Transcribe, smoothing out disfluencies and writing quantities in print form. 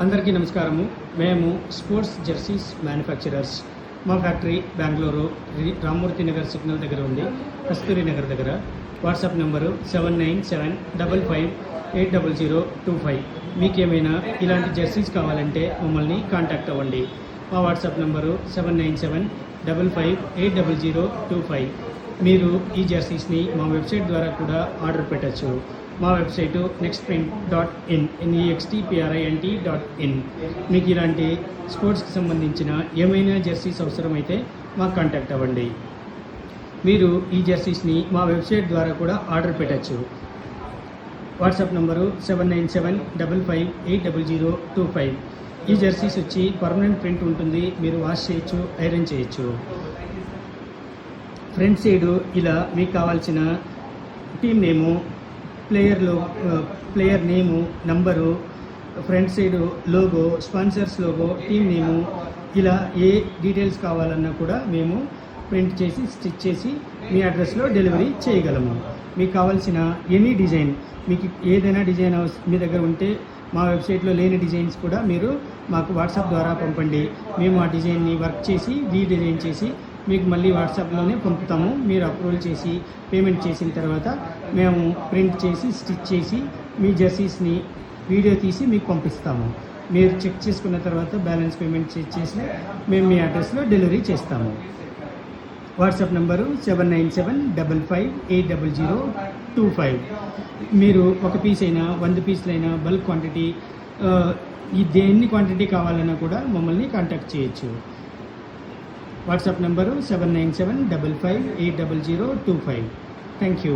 అందరికీ నమస్కారము. మేము స్పోర్ట్స్ జెర్సీస్ మ్యానుఫ్యాక్చరర్స్. మా ఫ్యాక్టరీ బెంగళూరు రామ్మూర్తి నగర్ సిగ్నల్ దగ్గర ఉంది, కస్తూరి నగర్ దగ్గర. WhatsApp number 7975580025. మీకేమైనా ఇలాంటి జెర్సీస్ కావాలంటే మమ్మల్ని కాంటాక్ట్ అవ్వండి. మా వాట్సాప్ నెంబరు 7975580025. మీరు ఈ జెర్సీస్ని మా వెబ్సైట్ ద్వారా కూడా ఆర్డర్ పెట్టచ్చు. మా వెబ్సైటు nextprint.in nextprint.in. మీకు ఇలాంటి స్పోర్ట్స్కి సంబంధించిన ఏమైనా జెర్సీస్ అవసరమైతే మాకు కాంటాక్ట్ అవ్వండి. మీరు ఈ జెర్సీస్ని మా వెబ్సైట్ ద్వారా కూడా ఆర్డర్ పెట్టచ్చు. WhatsApp number 7975580025. ఈ జెర్సీస్ వచ్చి పర్మనెంట్ ప్రింట్ ఉంటుంది. మీరు వాష్ చేయొచ్చు, ఐరన్ చేయొచ్చు. ఫ్రంట్ సైడు ఇలా మీకు కావాల్సిన team name, player name, number, front side logo, sponsors logo, team name, ఇలా ఏ డీటెయిల్స్ కావాలన్నా కూడా మేము ప్రింట్ చేసి స్టిచ్ చేసి మీ అడ్రస్లో డెలివరీ చేయగలము. మీకు కావాల్సిన ఎనీ డిజైన్, మీకు ఏదైనా డిజైన్ మీ దగ్గర ఉంటే మా వెబ్సైట్లో లేని డిజైన్స్ కూడా మీరు మాకు వాట్సాప్ ద్వారా పంపండి. మేము ఆ డిజైన్ని వర్క్ చేసి రీడిజైన్ చేసి మీకు మళ్ళీ వాట్సాప్లోనే పంపుతాము. మీరు అప్రూవల్ చేసి పేమెంట్ చేసిన తర్వాత మేము ప్రింట్ చేసి స్టిచ్ చేసి మీ జెర్సీస్ని వీడియో తీసి మీకు పంపిస్తాము. మీరు చెక్ చేసుకున్న తర్వాత బ్యాలెన్స్ పేమెంట్ చేసి మేము మీ అడ్రస్లో డెలివరీ చేస్తాము. WhatsApp number 7955580025. మీరు ఒక పీస్ అయినా 100 పీసులైనా బల్క్ క్వాంటిటీ ఎన్ని క్వాంటిటీ కావాలన్నా కూడా మమ్మల్ని కాంటాక్ట్ చేయొచ్చు. WhatsApp number 7975580025. Thank you.